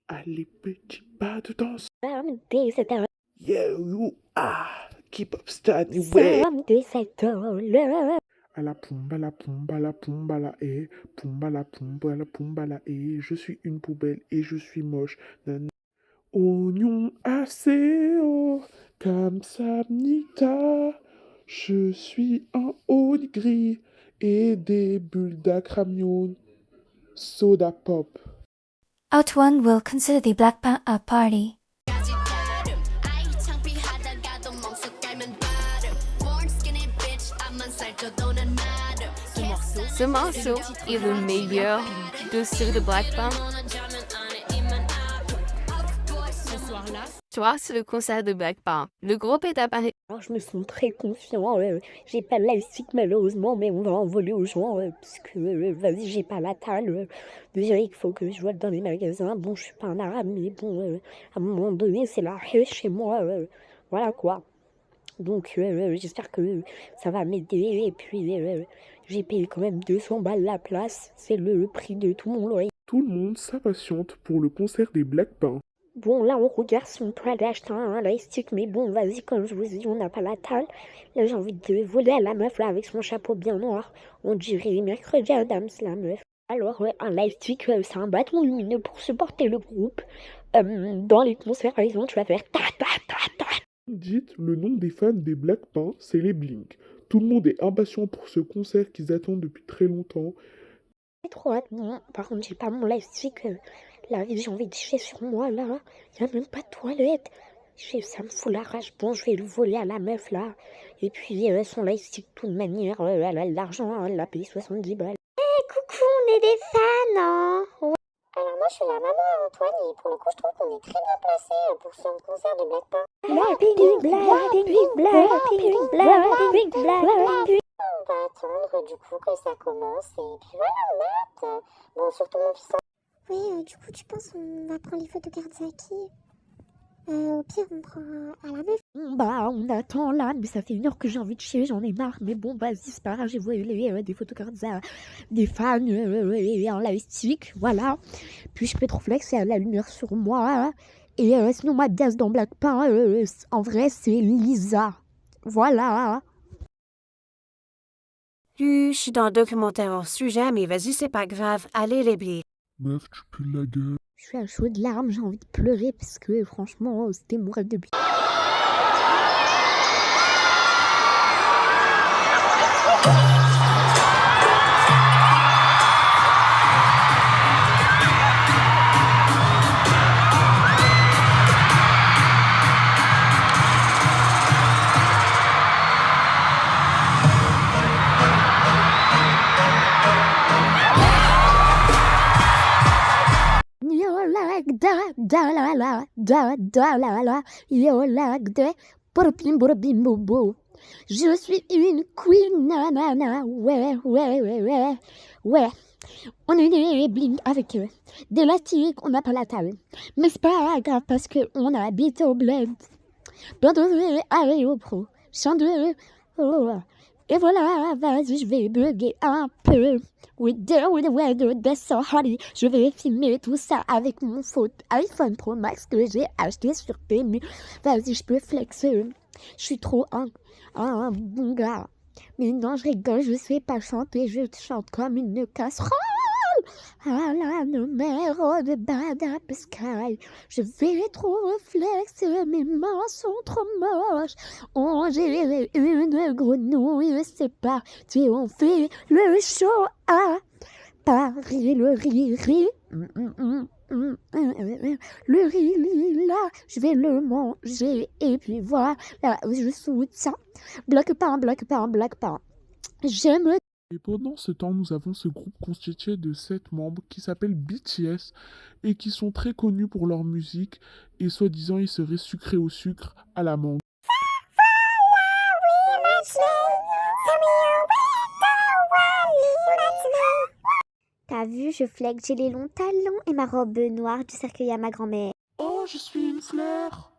Allez, petit pas de danse. Some days that are Yeah, you are. Keep up standing way. some days I don't love. À la pumba, la pumba, la pumba, la et. Pumba, la pumba, la pumba, la et. Je suis une poubelle et je suis moche. Nan- Oignon ACO, comme Samnita. Je suis un haut gris et des bulles d'acramion. Soda pop. Out one will consider the Blackpink a party. Ce morceau est le meilleur de ceux de Blackpink. Tu vois, c'est le concert de Blackpink. Le groupe est apparu. Alors, je me sens très confiant. J'ai pas l'élastique malheureusement, mais on va envoler aux gens parce que vas-y, j'ai pas la taille. Déjà, il faut que je voie dans les magasins. Bon, je suis pas un arabe, mais bon, à un moment donné, c'est la haie chez moi. Voilà quoi. Donc, j'espère que ça va m'aider. Et puis, j'ai payé quand même 200 balles la place. C'est le prix de tout mon loyer. Tout le monde s'impatiente pour le concert des Blackpink. Bon, là, on regarde si on peut aller acheter un lightstick, mais bon, vas-y, comme je vous dis, on n'a pas la taille. Là, j'ai envie de voler à la meuf, là, avec son chapeau bien noir. On dirait Mercredi Adams, la meuf. Alors, ouais, un lightstick, c'est un bâton lumineux pour supporter le groupe. Dans les concerts, par exemple, tu vas faire ta ta ta ta. Dites le nom des fans des Blackpink, c'est les Blink. Tout le monde est impatient pour ce concert qu'ils attendent depuis très longtemps. J'ai trop hâte, non. Par contre, j'ai pas mon lightstick. Là, j'ai envie de chier sur moi, là. Y a même pas de toilette. Ça me fout la rage. Bon, je vais le voler à la meuf, là. Et puis, son lightstick, de toute manière, elle a de l'argent, hein, elle a payé 70 balles. Coucou, on est des fans, hein. Ouais. Alors, moi, je suis la maman Antoine, et pour le coup, je trouve qu'on est très bien placé pour ce concert de Blackpink. Blackpink, Blackpink, Blackpink, Blackpink, Blackpink. On va attendre, du coup, que ça commence, et puis voilà, on a hâte. Bon, surtout mon fils. Oui, du coup, tu penses on va prendre les photocards à qui Au pire, on prend à la meuf. Bah, on attend là, mais ça fait 1 heure que j'ai envie de chier, j'en ai marre. Mais bon, vas-y, c'est pas grave, j'ai volé des photocards à des fans en lightstick, voilà. Puis je peux trop flexer la lumière sur moi. Et sinon, ma bias dans Blackpink, en vrai, c'est Lisa. Voilà. Je suis dans le documentaire hors sujet, mais vas-y, c'est pas grave. Allez, les billes. Meuf, tu pues la gueule. Je suis à chaud de larmes, j'ai envie de pleurer parce que franchement, c'était mon rêve depuis. Da la la da la la yo la de borobim borobim bobo. Je suis une queen nanana ouais on est des bling avec eux des latiques on n'a pas la table mais c'est pas grave parce que on habite au bled bientôt je vais aller au pro chant de et voilà vas-y je vais bugger un peu. With the weather, that's so hot. Je vais filmer tout ça avec mon faux iPhone Pro Max que j'ai acheté sur Temu. Vas-y, je peux flexer. Je suis trop un bon gars. Mais non, je rigole, je sais pas chanter, je chante comme une casserole. À la numéro de Bad Up Sky. Je vais trop flexer, mes mains sont trop moches. On dirait une grenouille, c'est parti, on fait le show à Paris, le riri. Le riri là, je vais le manger et puis voilà, je soutiens. Blackpink. J'aime. Et pendant ce temps, nous avons ce groupe constitué de 7 membres qui s'appelle BTS et qui sont très connus pour leur musique et soi-disant ils seraient sucrés au sucre à la mangue. T'as vu, je flex, j'ai les longs talons et ma robe noire du cercueil à ma grand-mère. Oh, je suis une fleur.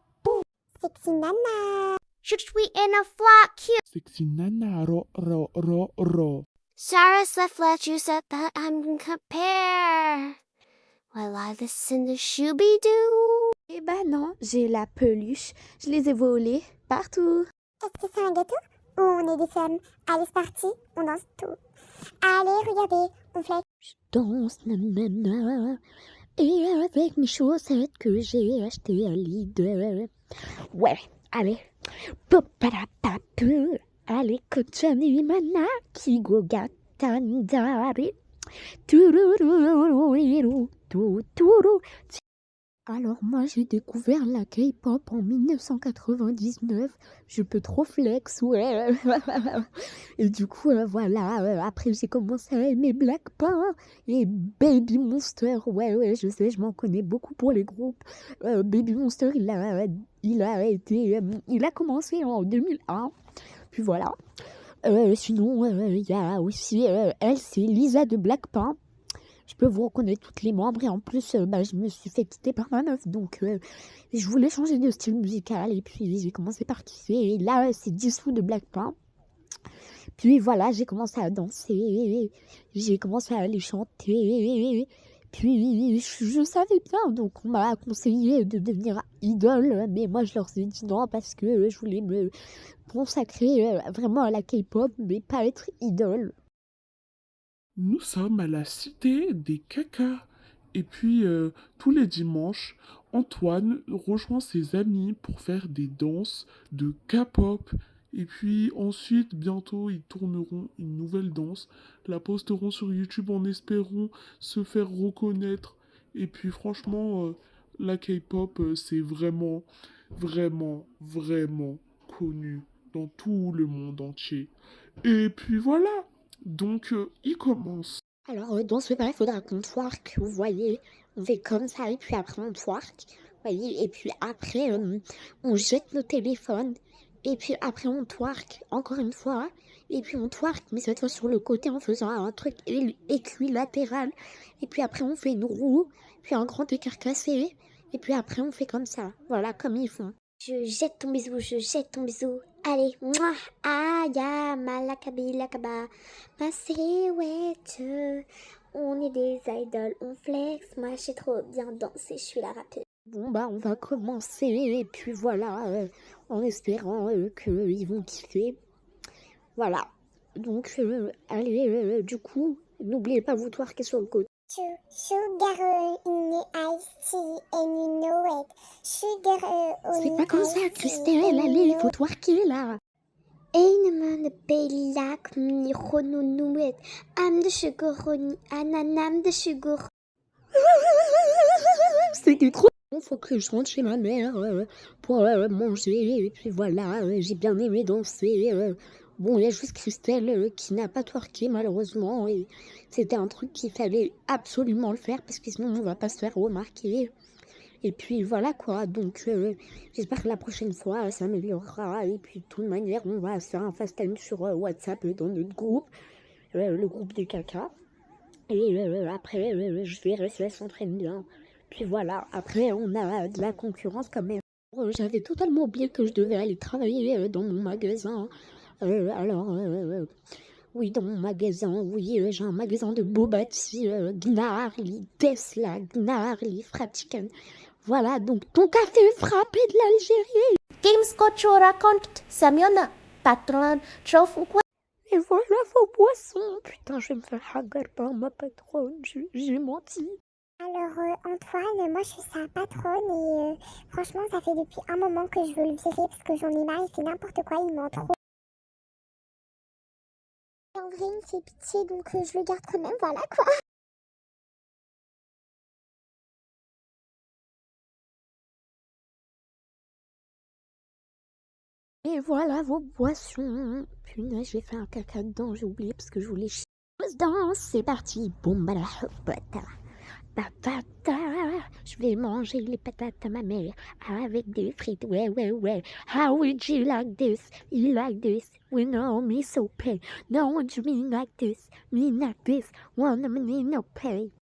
Sexy nana. Je suis in a flock cute. Sexy nana, ro. Sarah Left let you said that I'm compare. Well, listen to Shooby-Doo. Eh ben non, j'ai la peluche. Je les ai volées partout. Est-ce que c'est un gâteau ou on est des femmes? Allez, c'est parti, on danse tout. Allez, regardez, on fait. Je danse, nanana, et avec mes chaussettes que j'ai achetées à Lidl. Ouais, allez. Popadapapu, allez, kochani manaki gogatandari. Turururu, tuturu. Alors moi j'ai découvert la K-pop en 1999, je peux trop flex, ouais. Et du coup voilà, après j'ai commencé à aimer Blackpink et Baby Monster, ouais, je sais, je m'en connais beaucoup pour les groupes. Baby Monster il a commencé en 2001, puis voilà. Sinon il y a aussi elle, c'est Lisa de Blackpink. Je peux vous reconnaître toutes les membres et en plus, je me suis fait quitter par ma meuf. Donc, je voulais changer de style musical et puis j'ai commencé par kiffer. Et là, c'est Jisoo de Blackpink. Puis voilà, j'ai commencé à danser, j'ai commencé à aller chanter. Puis je savais bien, donc on m'a conseillé de devenir idole. Mais moi, je leur ai dit non parce que je voulais me consacrer vraiment à la K-pop, mais pas être idole. Nous sommes à la cité des cacas. Et puis, tous les dimanches, Antoine rejoint ses amis pour faire des danses de K-pop. Et puis ensuite, bientôt, ils tourneront une nouvelle danse, la posteront sur YouTube en espérant se faire reconnaître. Et puis franchement, la K-pop, c'est vraiment, vraiment, vraiment connu dans tout le monde entier. Et puis voilà. Donc, il commence. Alors, dans ce cas, il faudra qu'on twerk, vous voyez. On fait comme ça, et puis après, on twerk. Vous voyez, et puis après, on jette nos téléphones. Et puis après, on twerk encore une fois. Et puis, on twerk, mais cette fois sur le côté en faisant un truc équilatéral. Et puis après, on fait une roue, puis un grand écart cassé. Et puis après, on fait comme ça. Voilà, comme ils font. Je jette ton bisou, je jette ton bisou. Allez, mouah, aya, malakabilakaba, ma silhouette. On est des idoles, on flex. Moi, j'ai trop bien dansé, je suis la rappeuse. Bon, on va commencer. Et puis voilà, en espérant qu'ils vont kiffer. Voilà. Donc, allez, du coup, n'oubliez pas vous twerker sur le côté. Sugar in the iced tea and you know it. Sugar C'est pas comme ça, Christelle, allez, il faut twerker là. Ain't a baby like me, no know it. I'm the sugar honey, and I'm the sugar. C'était trop. Il faut que je rentre chez ma mère pour manger. Et puis voilà, j'ai bien aimé danser. Bon, il y a juste Christelle qui n'a pas twerké malheureusement. Et c'était un truc qu'il fallait absolument le faire parce que sinon on va pas se faire remarquer. Et puis voilà quoi, donc j'espère que la prochaine fois ça s'améliorera. Et puis de toute manière, on va se faire un fast time sur WhatsApp dans notre groupe, le groupe des caca. Et après, je verrai si elle s'entraîne bien. Puis voilà, après on a de la concurrence quand même. J'avais totalement oublié que je devais aller travailler dans mon magasin. Oui, dans mon magasin, oui, j'ai un magasin de Bobati, Gnarly, Tesla, Gnarly, Fratican. Voilà, donc ton café frappé de l'Algérie. Games raconte Samiona, patron, chauffe ou quoi? Et voilà vos boissons. Putain, je vais me faire hagar par ma patronne, j'ai menti. Alors Antoine, moi je suis sa patronne et franchement ça fait depuis un moment que je veux le virer parce que j'en ai marre, il fait n'importe quoi, il ment trop. En vrai il me fait pitié donc je le garde quand même, voilà quoi. Et voilà vos boissons. Punaise, j'ai fait un caca dedans, j'ai oublié parce que je voulais chier. C'est parti. Boum, patata. Je vais manger les patates à ma mère avec des frites. Ouais. How would you like this? You like this? We know me so pay. No, what you mean like this? Me like this? Wanna me no pay.